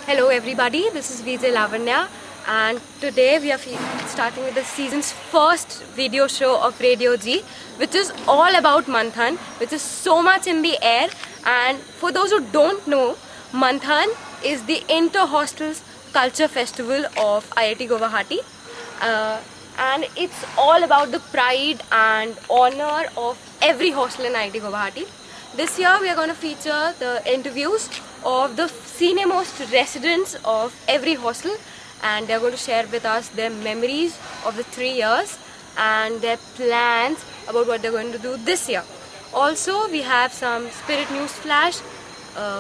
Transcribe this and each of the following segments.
Hello everybody, this is VJ Lavanya and today we are starting with the season's first video show of Radio G, which is all about Manthan, which is so much in the air. And for those who don't know, Manthan is the inter-hostels culture festival of IIT Guwahati, and it's all about the pride and honor of every hostel in IIT Guwahati. This year we are going to feature the interviews of the senior most residents of every hostel, and they are going to share with us their memories of the 3 years and their plans about what they are going to do this year. Also, we have some Spirit News Flash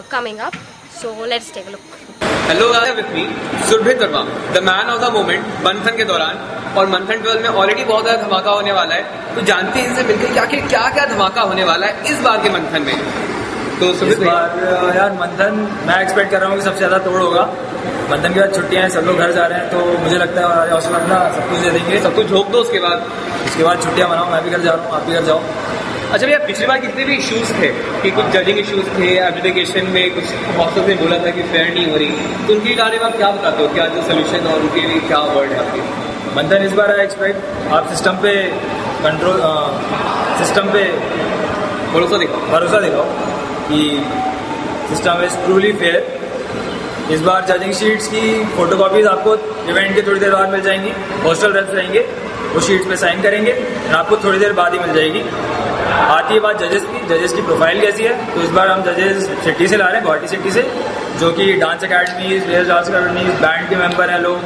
coming up, so let's take a look. Hello guys, with me सुरभित Verma, the man of the moment मंथन के दौरान, और मंथन 12 में already बहुत ज़्यादा धमाका होने वाला है, तो जानते हैं इनसे मिलकर क्या धमाका होने वाला है इस बार के मंथन में। तो इस बार यार मंथन मैं एक्सपेक्ट कर रहा हूँ कि सबसे ज़्यादा तोड़ होगा। मंथन के बाद छुट्टियां हैं, सब लोग घर जा रहे हैं, तो मुझे लगता है हमारे हौसला अपना सब कुछ दे देंगे, सब कुछ झोंक दो। उसके बाद छुट्टियां मनाओ, मैं भी घर जा रहा हूँ, आप भी घर जाओ। अच्छा भैया, पिछली बार कितने भी इश्यूज थे कि कुछ जजिंग इश्यूज थे, एप्लीकेशन में कुछ हॉस्टल ने बोला था कि फेयर नहीं हो रही, तो उनके बारे में आप क्या बताते हो, क्या जो सोल्यूशन और उनके लिए क्या वर्ड है आपके? मंथन इस बार आई एक्सपेक्ट आप सिस्टम पे भरोसा दिखाओ कि सिस्टम इज ट्रूली फेयर। इस बार जजिंग शीट्स की फोटोकॉपीज आपको इवेंट के थोड़ी देर बाद मिल जाएंगी। हॉस्टल रेप्स रहेंगे, वो शीट्स पे साइन करेंगे और आपको थोड़ी देर बाद ही मिल जाएगी। आती है बात जजेस की प्रोफाइल कैसी है, तो इस बार हम जजेस सिटी से ला रहे हैं, गुवाहाटी सिटी से, जो कि dance academies, real dance academies, band के मेंबर हैं लोग,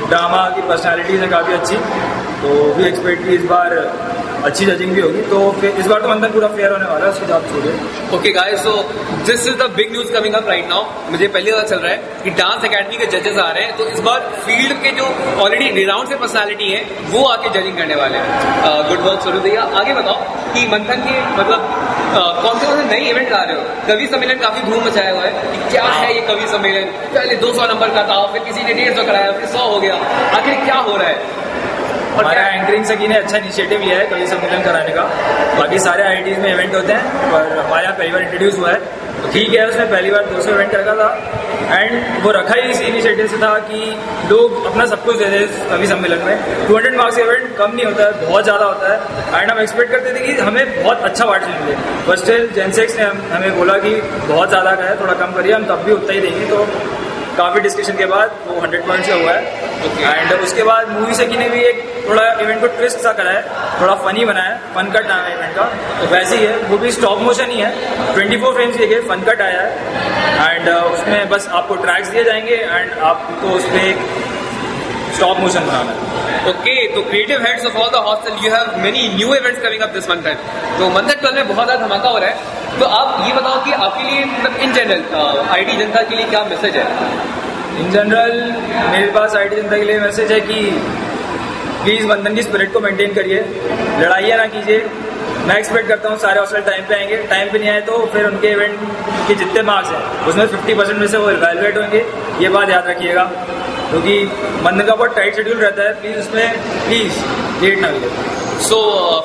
ड्रामा की पर्सनैलिटीज हैं काफ़ी अच्छी, तो भी एक्सपेक्ट की इस बार अच्छी जजिंग भी होगी। तो फिर इस बार तो मंथन पूरा फेयर होने वाला है, उसकी जॉब छोड़िए। Okay guys, so this is the big news coming up right now. मुझे पहले पता चल रहा है कि डांस अकेडमी के जजेस आ रहे हैं, तो इस बार फील्ड के जो ऑलरेडी रिनाउंड से पर्सनालिटी है वो आके जजिंग करने वाले हैं। गुड वर्क सुरू भैया। आगे बताओ कि मंथन के मतलब कौन से नए इवेंट ला रहे हो? कवि सम्मेलन काफी धूम मचाया हुआ है, कि क्या है ये कवि सम्मेलन? पहले 200 नंबर का था, फिर किसी ने 150 कराया, फिर 100 हो गया, आखिर क्या हो रहा है? हमारा एंकरिंग सकी ने अच्छा इनिशिएटिव लिया है कवि सम्मेलन कराने का। बाकी सारे आईआईटीज में इवेंट होते हैं, पर हमारे यहाँ पहली बार इंट्रोड्यूस हुआ है, तो ठीक है। उसने पहली बार 200 इवेंट रखा था, एंड वो रखा ही इस इनिशिएटिव से था कि लोग अपना सब कुछ दे दें कवि सम्मेलन में। 200 मार्क्स इवेंट कम नहीं होता है, बहुत ज़्यादा होता है, एंड हम एक्सपेक्ट करते थे कि हमें बहुत अच्छा मार्क्स मिलेंगे। बट स्टिल जेनसेक्स ने हमें बोला कि बहुत ज़्यादा का है, थोड़ा कम करिए, हम तब भी उतना ही देंगे। तो काफ़ी डिस्कशन के बाद वो 100 पॉइंट्स का हुआ है। एंड उसके बाद मूवी सकी ने भी एक थोड़ा इवेंट को ट्विस्ट सा करा है, थोड़ा फनी बनाया है, फन कट नाम है इवेंट का, तो वैसे ही है, वो भी स्टॉप मोशन ही है, 24 फ्रेम्स के फन कट आया है। एंड उसमें बस आपको ट्रैक्स दिए जाएंगे एंड आपको उस पर एक स्टॉप मोशन बनाना है। ओके, तो creative heads of all the hostel, you have many new events coming up this मंथन। तो मंथन 12 में बहुत ज़्यादा धमाका हो रहा है, तो आप ये बताओ कि आपके लिए मतलब इन जनरल आईटी जनता के लिए क्या मैसेज है? इन जनरल मेरे पास आईटी जनता के लिए मैसेज है कि प्लीज़ मंथन की स्पिरिट को मेंटेन करिए, लड़ाइयाँ ना कीजिए। मैं एक्सपेक्ट करता हूँ सारे हॉस्टल टाइम पे आएंगे, टाइम पे नहीं आए तो फिर उनके इवेंट के जितने मार्क्स हैं उसमें 50% में से वो इवैल्यूएट होंगे, ये बात याद रखिएगा, क्योंकि मंथन का बहुत टाइट शेड्यूल रहता है। प्लीज़ उसमें लेट ना मिले। सो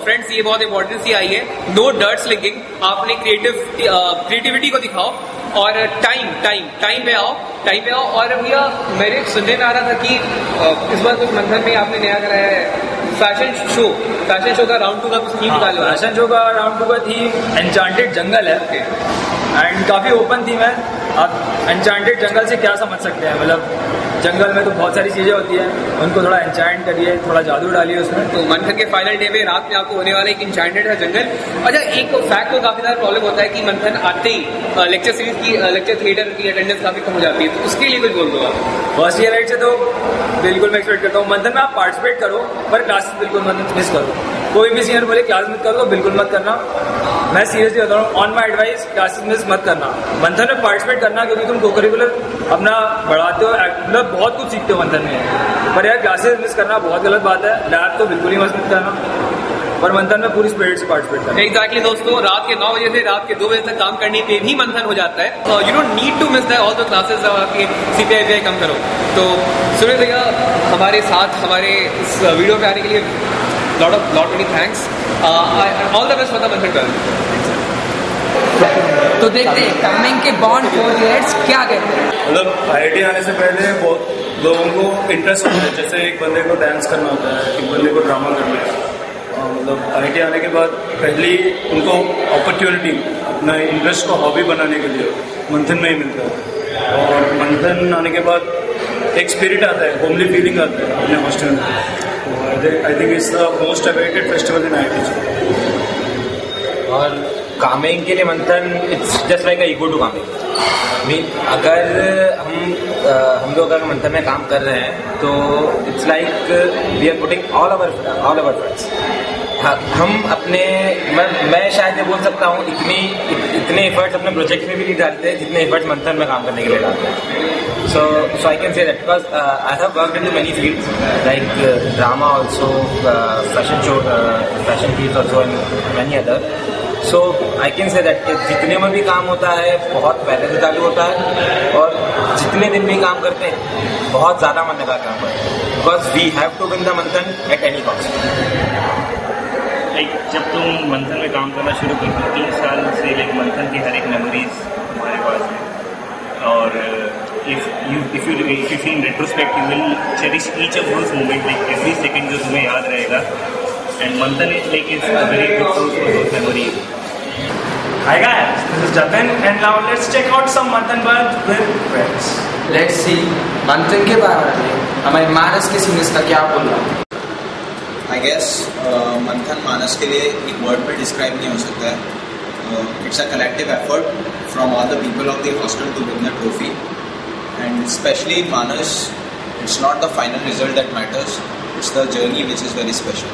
फ्रेंड्स, ये बहुत इंपॉर्टेंट सी आई है, नो डर्ट स्लिंकिंग। आपने क्रिएटिविटी को दिखाओ और टाइम पे आओ। और भैया मेरे सुनने में आ रहा था कि इस बार कुछ मंथन में आपने नया कराया है फैशन शो का राउंड 2 का कुछ थीम निकाला है। फैशन शो का राउंड 2 का थीम एन्चांटेड जंगल है, एंड काफ़ी ओपन थीम है। आप एन्चांटेड जंगल से क्या समझ सकते हैं, मतलब जंगल में तो बहुत सारी चीज़ें होती हैं, उनको थोड़ा एन्चांट करिए, थोड़ा जादू डालिए उसमें। तो मंथन के फाइनल डे में रात में आपको होने वाला एक एन्चांटेड है जंगल। अच्छा, एक फैक्ट को काफ़ी ज़्यादा प्रॉब्लम होता है कि मंथन आते ही लेक्चर सीरीज की लेक्चर थिएटर की अटेंडेंस काफ़ी कम हो जाती है, तो उसके लिए कुछ बोल दो आप। फर्स्ट ईयर राइट से तो बिल्कुल मैं एक्सपेक्ट करता हूँ मंथन में आप पार्टिसिपेट करो, पर क्लासेस बिल्कुल मत मिस करो। कोई भी सीनियर बोले क्लास मत करो, बिल्कुल मत करना। मैं सीरियसली बता रहा हूँ, on my advice, classes miss मत करना, मंथन में पार्टिसिपेट करना, क्योंकि तुम को करिकुलर अपना बढ़ाते हो, मतलब बहुत कुछ सीखते हो मंथन में। पर यार क्लासेस मिस करना बहुत गलत बात है, लैब तो बिल्कुल ही मत करना, पर मंथन में पूरी स्पिरिट से पार्टिसिपेट करना। एग्जैक्टली दोस्तों, रात के 9 बजे से रात के 2 बजे तक काम करने पे भी मंथन हो जाता है। You don't need to miss the all the classes, आपके CPI कम करो। तो सुनील भैया हमारे साथ हमारे इस वीडियो पे आने के लिए lot many thanks. All the best for the मंथन 12। तो देखते हैं कामिंग के बॉन्ड 4 इयर्स क्या कहते हैं। मतलब आईआईटी आने से पहले बहुत लोगों को इंटरेस्ट होता है, जैसे एक बंदे को डांस करना होता है, एक बंदे को ड्रामा करना है। मतलब आईआईटी आने के बाद पहली उनको अपॉर्चुनिटी अपना इंटरेस्ट को हॉबी बनाने के लिए मंथन में ही मिलता है। और मंथन आने के बाद एक स्पिरिट आता है, होमली फीलिंग आता है अपने हॉस्टल में। तो I think it's the most awaited festival in IIT. और कामिंग के लिए Manthan it's just like equal to coming. Mean अगर हम लोग अगर मंथन में काम कर रहे हैं तो it's like we are putting all our efforts. हम अपने मैं शायद ये बोल सकता हूँ इतने एफर्ट्स अपने प्रोजेक्ट में भी नहीं डालते जितने एफर्ट्स मंथन में काम करने के लिए डालते हैं। So I can say that because I have worked in many fields like drama also, fashion fields also and many other. So I can say that जितने में भी काम होता है बहुत पहले से चालू होता है और जितने दिन भी काम करते हैं बहुत ज़्यादा मन लगा काम करते हैं because we have to win the Manthan at any cost. जब तुम मंथन में काम करना शुरू करते हो 3 साल से मंथन की हर एक मेमोरीज हमारे पास है और if you see in retrospect you will cherish each of those moments, like every second जो तुम्हें याद रहेगा and मंथन is a very good source for those memories. Hi guys, this is Jatin and now let's check out some Manthan birth with friends. Let's see मंथन के बारे में हमारे मानस के सीनियर्स का क्या बोलना। आई गेस मंथन मानस के लिए एक वर्ड में डिस्क्राइब नहीं हो सकता है। It's a collective effort from all the people of the hostel to win the trophy and specially in Manas it's not the final result that matters, it's the journey which is very special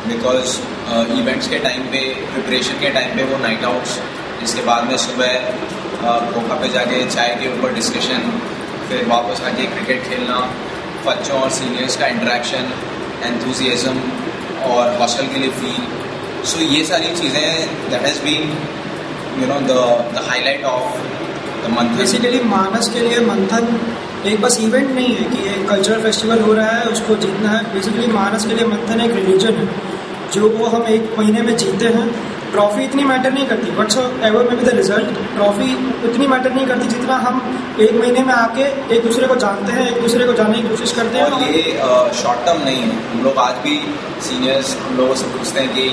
because events के time पे, preparation के time पे वो night outs, इसके बाद में सुबह Coca पे जाके चाय के ऊपर डिस्कशन, फिर वापस आके क्रिकेट खेलना, बच्चों और सीनियर्स का इंटरेक्शन, एंथुजियाज्म और हॉस्टल के लिए फील। सो ये सारी चीज़ें that has been the highlight of the Manthan. Basically Manas के लिए मंथन एक बस इवेंट नहीं है कि एक कल्चरल फेस्टिवल हो रहा है उसको जीतना है। बेसिकली मानस के लिए मंथन एक रिलीजन है जो वो हम 1 महीने में जीते हैं। ट्रॉफी इतनी मैटर नहीं करती बट सो एवर में भी द रिजल्ट, ट्रॉफी इतनी मैटर नहीं करती जितना हम 1 महीने में आके एक दूसरे को जानते हैं, एक दूसरे को जानने की कोशिश करते हैं। और ये शॉर्ट टर्म नहीं है। हम लोग आज भी सीनियर्स हम लोगों से पूछते हैं कि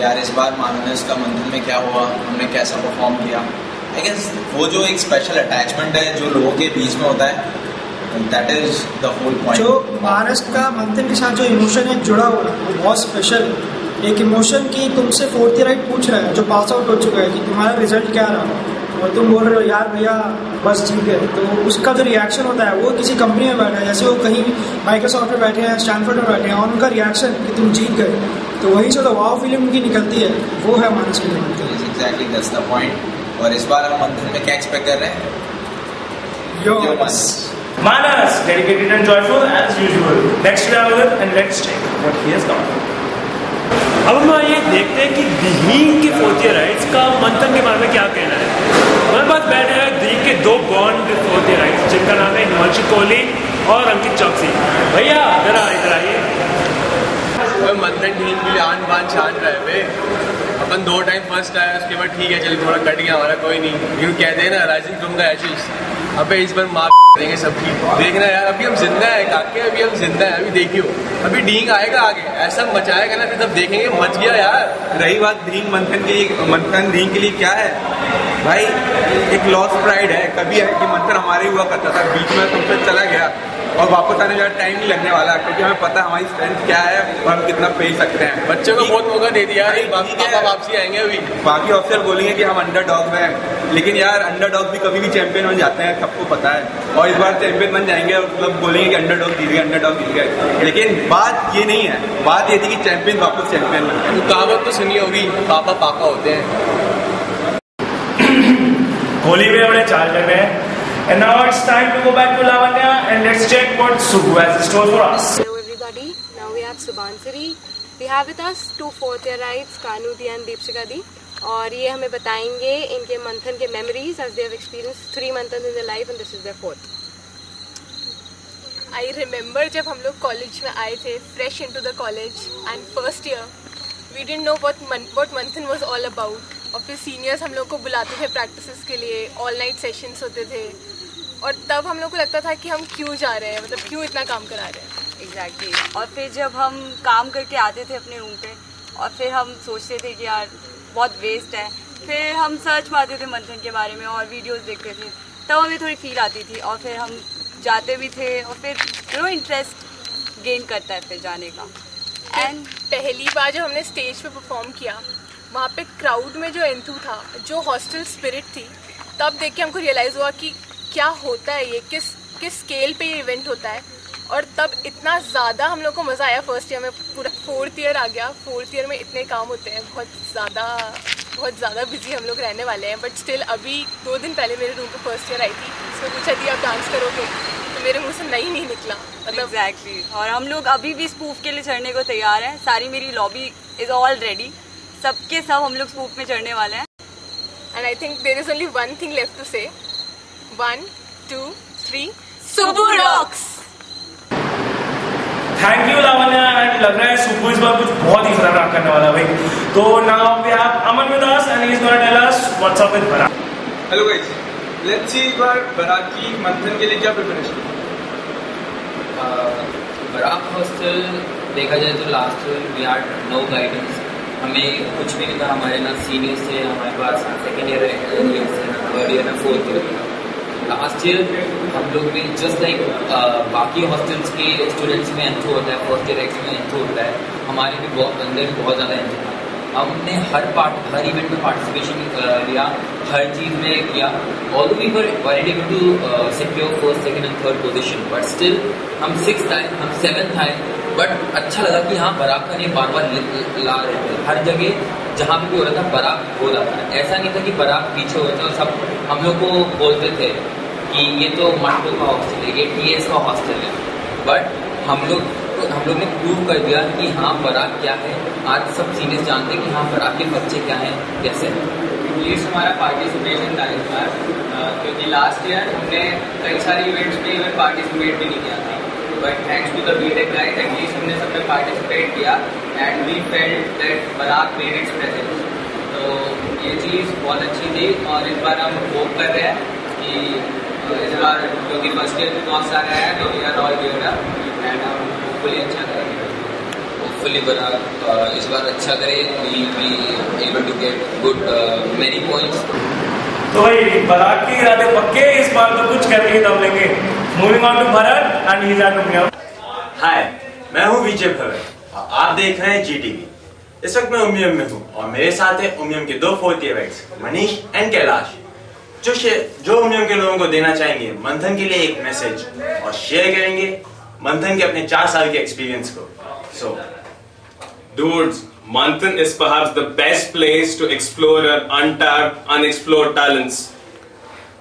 यार इस बार मानस का मंथन में क्या हुआ, हमने कैसा परफॉर्म किया। आई गेस वो जो एक स्पेशल अटैचमेंट है जो लोगों के बीच में होता है, that is the whole point. जो मानस का मंथन के साथ जो इमोशन है जुड़ा हुआ है वो बहुत स्पेशल है। एक इमोशन की तुमसे 4th ईयर पूछ रहा है जो पास आउट हो चुका है कि तुम्हारा रिजल्ट क्या रहा और तुम बोल रहे हो यार भैया बस जीत गए, तो उसका जो रिएक्शन होता है वो किसी कंपनी में बैठा है, जैसे वो कहीं माइक्रोसॉफ्ट में बैठे हैं, स्टैनफोर्ड में बैठे हैं और उनका रिएक्शन कि तुम जीत गए, तो वहीं से तो वाव फीलिंग उनकी निकलती है, वो है मानस के लिए। Exactly that's the point. और इस बार हम मंथन में क्या एक्सपेक्ट कर रहे हैं? Yours Manas, dedicated and joyful as usual. Next we are with and let's check what he has got. अब हम ये देखते हैं कि दिहींग के 4th ईयर राइट्स का मंथन के बारे में क्या कहना है। हमारे पास बैठे हैं दिहींग के 2 बॉन्ड 4th ईयर राइट्स जिनका नाम है हिमांशु कोहली और अंकित चौकसी। भैया इधर आइए। मंथन टीम के लिए आन बान शान रहे वे, अपन 2 टाइम फर्स्ट आया, उसके बाद ठीक है चलिए थोड़ा कट गया हमारा, कोई नहीं। यूँ कहते हैं ना राइजिंग फ्रॉम द एशेस। अबे इस बार मार देंगे सबकी, देखना यार अभी हम जिंदा है काके, अभी हम जिंदा है, अभी देखियो अभी डींग आएगा आगे, ऐसा मचाएगा ना फिर तब देखेंगे मच गया यार। रही बात डींग मंथन डींग के लिए क्या है भाई, एक लॉस प्राइड है। कभी है कि मंथन हमारे हुआ करता था, बीच में तुमसे चला गया और वापस आने में टाइम नहीं लगने वाला, क्योंकि हमें पता है हमारी स्ट्रेंथ क्या है और हम कितना पे सकते हैं। बच्चों को बहुत मौका दे दिया, पापा वापसी आएंगे अभी। बाकी ऑफिसर बोलेंगे कि हम अंडरडॉग हैं, लेकिन यार अंडरडॉग भी कभी भी चैंपियन बन जाते हैं, सबको पता है। और इस बार चैंपियन बन जाएंगे और मतलब बोलेंगे कि अंडरडॉग जीत गए, अंडरडॉग जीत गए। लेकिन बात ये नहीं है, बात ये थी कि चैंपियन वापस चैंपियन बन गए। कहावत तो सुनी होगी, पापा पापा होते हैं। होली में बड़े चार्ज लग रहे हैं। And now it's time to go back to Lavanya and let's check what Subhu has in store for us. Hello everybody, now we have Subhansari. We have with us 2 4th year rights, Kanu Di and Deepshika Di. और ये हमें बताएंगे इनके मंथन के memories as they have experienced 3 months in their life and this is their 4th. I remember जब हम लोग कॉलेज में आए थे, fresh into the college and first year, we didn't know what Manthan was all about. और फिर seniors हम लोग को बुलाते थे प्रैक्टिसेस के लिए, ऑल नाइट सेशंस होते थे, और तब हम लोग को लगता था कि हम क्यों जा रहे हैं, मतलब क्यों इतना काम करा रहे हैं। एग्जैक्टली। और फिर जब हम काम करके आते थे अपने रूम पे और फिर हम सोचते थे कि यार बहुत वेस्ट है, फिर हम सर्च मारते थे मंथन के बारे में और वीडियोस देखते थे, तब हमें थोड़ी फील आती थी और फिर हम जाते भी थे और फिर इंटरेस्ट गेन करता है फिर जाने का। एंड पहली बार जब हमने स्टेज पे परफॉर्म किया, वहाँ पे क्राउड में जो एंथू था, जो हॉस्टल स्पिरिट थी, तब देख के हमको रियलाइज़ हुआ कि क्या होता है ये, किस स्केल पे ये इवेंट होता है। और तब इतना ज़्यादा हम लोग को मज़ा आया। फर्स्ट ईयर में पूरा 4th ईयर आ गया, 4th ईयर में इतने काम होते हैं, बहुत ज़्यादा बिजी हम लोग रहने वाले हैं। बट स्टिल अभी 2 दिन पहले मेरे रूम पे फर्स्ट ईयर आई थी, उसको पूछा थी आप डांस करोगे, तो मेरे मुँह से नहीं निकला, मतलब एग्जैक्टली। और हम लोग अभी भी स्पूफ के लिए चढ़ने को तैयार हैं। सारी मेरी लॉबी इज ऑल रेडी, सबके सब हम लोग स्पूफ में चढ़ने वाले हैं। And I think there is only one thing left to say, 1 2 3 Subu rocks. Thank you Lavanya. And लग रहा है सुबु इस बार कुछ बहुत ही खतरनाक करने वाला भाई। तो now we have Aman with us and he is gonna tell us what's up with Barak. Hello guys, let's see इस बार बराक की मंथन के लिए क्या प्रिपरेशन। बराक हॉस्टल देखा जाए तो last year we had no guidance, हमें कुछ भी नहीं था। हमारे ना सीनियर्स थे, हमारे पास सेकेंड ईयर है, थर्ड ईयर है, 4th ईयर। लास्ट ईयर हम लोग भी जस्ट लाइक बाकी हॉस्टल्स के स्टूडेंट्स में एंथो होता है, फर्स्ट ईयर एक्स में एंथो होता है, हमारे भी अंदर बहुत ज़्यादा एंथो था। हमने हर इवेंट में पार्टिसिपेशन लिया, हर चीज़ में किया। Although we were able to secure first, second and third position, but still हम 6th आए, हम 7th आए। बट अच्छा लगा कि हाँ बराक का नहीं बार बार ला रहे थे, हर जगह जहाँ भी हो रहा था बराक हो रहा था। ऐसा नहीं था कि बराक पीछे होता और सब हम लोग को बोलते थे कि ये तो मंटो का हॉस्टल है, ये TS का हॉस्टल है। बट हम लोग ने प्रूव कर दिया कि हाँ बराक क्या है। आज सब सीनियर्स जानते हैं कि हाँ बराक के बच्चे क्या हैं, कैसे। एटलीस्ट हमारा पार्टिसिपेशन था इस बार, क्योंकि लास्ट ईयर हमने कई सारे इवेंट्स में इवन पार्टिसिपेट भी नहीं किया था। But thanks to the BTech guys, at least हमने सब में पार्टिसिपेट किया and we felt that Barak made its presence. तो ये चीज़ बहुत अच्छी थी और इस बार हम होप कर रहे हैं कि इस बार क्योंकि फर्स्ट ईयर में बहुत सारे आया तो we are all given up and हम होपफुली अच्छा करेंगे। होपफुली बराक इस बार अच्छा करे, we able to get good many points. तो भाई बराक के इरादे पक्के, इस बार तो कुछ करके दम लेंगे। Moving on to Bharat and he is at Umiam. Hi, मैं हूँ विजय भरत और आप देख रहे हैं GTV। इस वक्त मैं उमियम में हूँ और मेरे साथ है उमियम के 2 4th years Manish and Kailash, जो उमियम के लोगों को देना चाहेंगे मंथन के लिए एक मैसेज और शेयर करेंगे मंथन के अपने 4 साल के एक्सपीरियंस को। सो dudes, Manthan is perhaps the best place to explore your untapped, unexplored talents.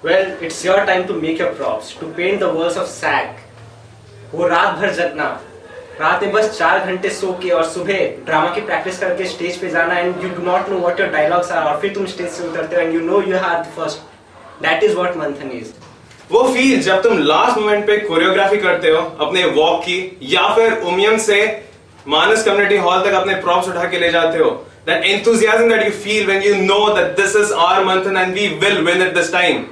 Well, it's your time to make your props, to paint the walls of SAG. वो रात भर जगना, रात में बस 4 घंटे सो के और सुबह ड्रामा की प्रैक्टिस करके स्टेज पे जाना and you do not know what your dialogues are, और फिर तुम स्टेज से उतरते हो and you know you are the first. That is what Manthan is. वो फील जब तुम लास्ट मोमेंट पे कोरियोग्राफी करते हो अपने वॉक की, या फिर उमियम से मानस कम्युनिटी हॉल तक अपने प्रॉप्स उठा के ले जाते हो, that enthusiasm that you feel when you know that this is our Manthan and we will win it this time.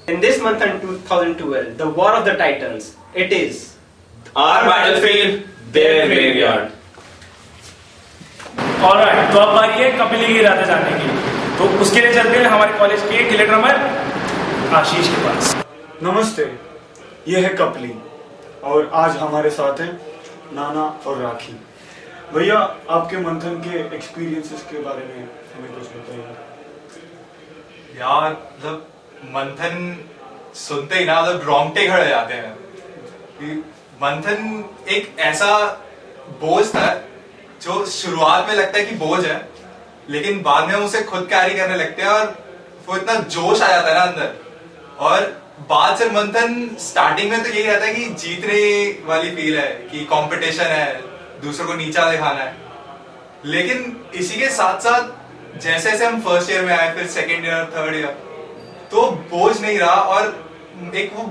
In this Manthan 2012, the War of the Titans, it is our battlefield, their graveyard. Alright, तो अब बारी है कपिली की इरादे जानने की। तो उसके लिए चलते हैं हमारे कॉलेज के किले ड्रमर आशीष के पास। नमस्ते, ये है कपिली और आज हमारे साथ हैं नाना और राखी। भैया, आपके मंथन के एक्सपीरियंसेस के बारे में हमें कुछ बताइए। यार मतलब मंथन सुनते ही ना मतलब रोंगटे खड़े जाते हैं कि मंथन एक ऐसा बोझ था जो शुरुआत में लगता है कि बोझ है, लेकिन बाद में हम उसे खुद कैरी करने लगते हैं और वो इतना जोश आ जाता है ना अंदर। और बाद से मंथन स्टार्टिंग में तो यही रहता है कि जीतने वाली फील है कि कंपटीशन है, दूसरों को नीचा दिखाना है, लेकिन इसी के साथ साथ जैसे जैसे हम फर्स्ट ईयर में आए, फिर सेकेंड ईयर, थर्ड ईयर, तो बोझ नहीं रहा और एक वो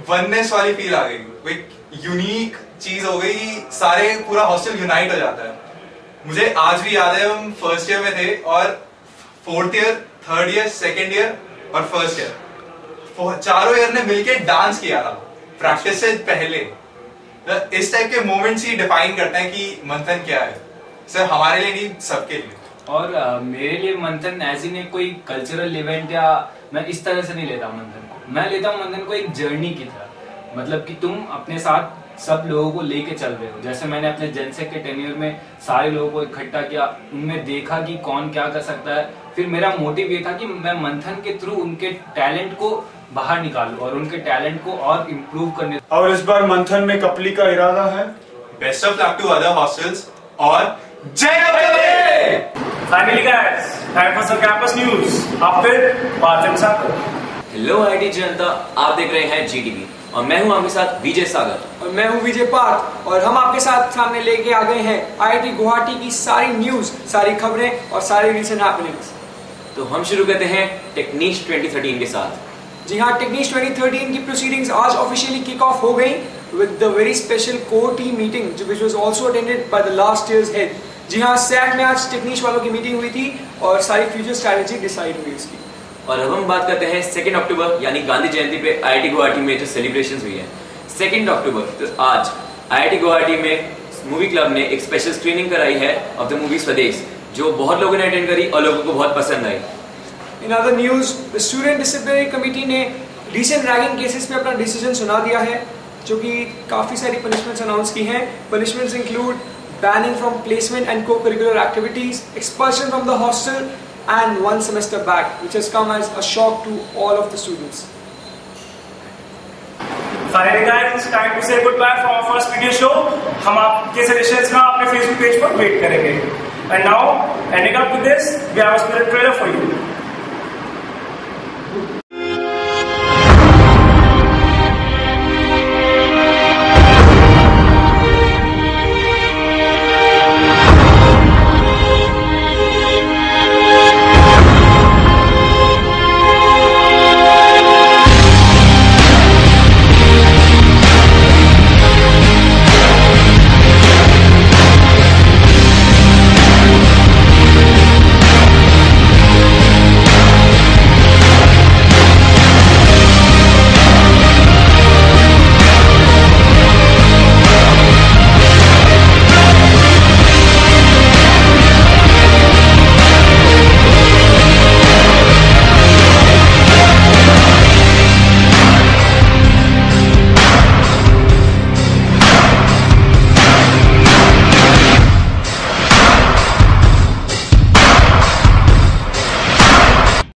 वननेस वाली फील आ गई, वो एक यूनिक चीज हो गई, सारे पूरा हॉस्टल यूनाइट हो जाता है। मुझे आज भी याद है हम फर्स्ट ईयर में थे और 4th year, 3rd year, 2nd year और 1st ईयर, चारों ईयर ने मिलके डांस किया था प्रैक्टिस से पहले। इस टाइप के मोमेंट्स ही डिफाइन करते हैं कि मंथन क्या है, सिर्फ हमारे लिए नहीं, सबके लिए। और मेरे लिए मंथन ऐसी नहीं कोई कल्चरल इवेंट या मैं इस तरह से नहीं लेता मंथन को, मैं लेता हूँ मंथन को एक जर्नी की तरह। मतलब कि तुम अपने साथ सब लोगों को लेके चल रहे हो। जैसे मैंने अपने जेनसेक के टेन्योर में सारे लोगों को इकट्ठा किया, उनमें देखा कि कौन क्या कर सकता है। फिर मेरा मोटिव ये था कि मैं मंथन के थ्रू उनके टैलेंट को बाहर निकालूं और उनके टैलेंट को और इम्प्रूव करने। और इस बार मंथन में कपली का इरादा है best of luck to other hostels और जय। Finally guys, time for some campus news. आप फिर बात के साथ। हेलो आईटी जनता, आप देख रहे हैं जीटीवी और मैं हूं आपके साथ विजय सागर और मैं हूं विजय पार्थ और हम आपके साथ सामने लेके आ गए हैं आईआईटी गुवाहाटी की सारी न्यूज़, सारी खबरें और सारी रीसेंट हैपनिंग्स। तो हम शुरू करते हैं टेक्नीश 2013 के साथ। जी हाँ, टेक्नीश 2013 की प्रोसीडिंग्स आज ऑफिशियली किक ऑफ हो गई with the very special core team meeting which was also attended by the last years head. जी हाँ, सैक में आज टेक्नीश वालों की मीटिंग हुई थी और सारी फ्यूचर स्ट्रैटेजी डिसाइड हुई इसकी। और अब हम बात करते हैं 2 अक्टूबर यानी गांधी जयंती पे आईआईटी गुवाहाटी में जो सेलिब्रेशंस हुई है। 2 अक्टूबर तो आज आईआईटी गुवाहाटी में मूवी क्लब ने एक स्पेशल स्क्रीनिंग कराई है ऑफ द मूवी स्वदेश, जो बहुत लोगों ने अटेंड करी और लोगों को बहुत पसंद आई। In other news, the student disciplinary committee ने रिसेंट रैगिंग केसेस पे अपना डिसीजन सुना दिया है, जो कि काफी सारी पनिशमेंट्स अनाउंस की हैं। Punishments include banning from placement and co-curricular activities, expulsion from the hostel and 1 semester back, which has come as a shock to all of the students. Finally guys, it's time to say goodbye for our first video show. हम आपके suggestions का अपने Facebook page पर wait करेंगे. And now, ending up with this, we have a spirit trailer for you.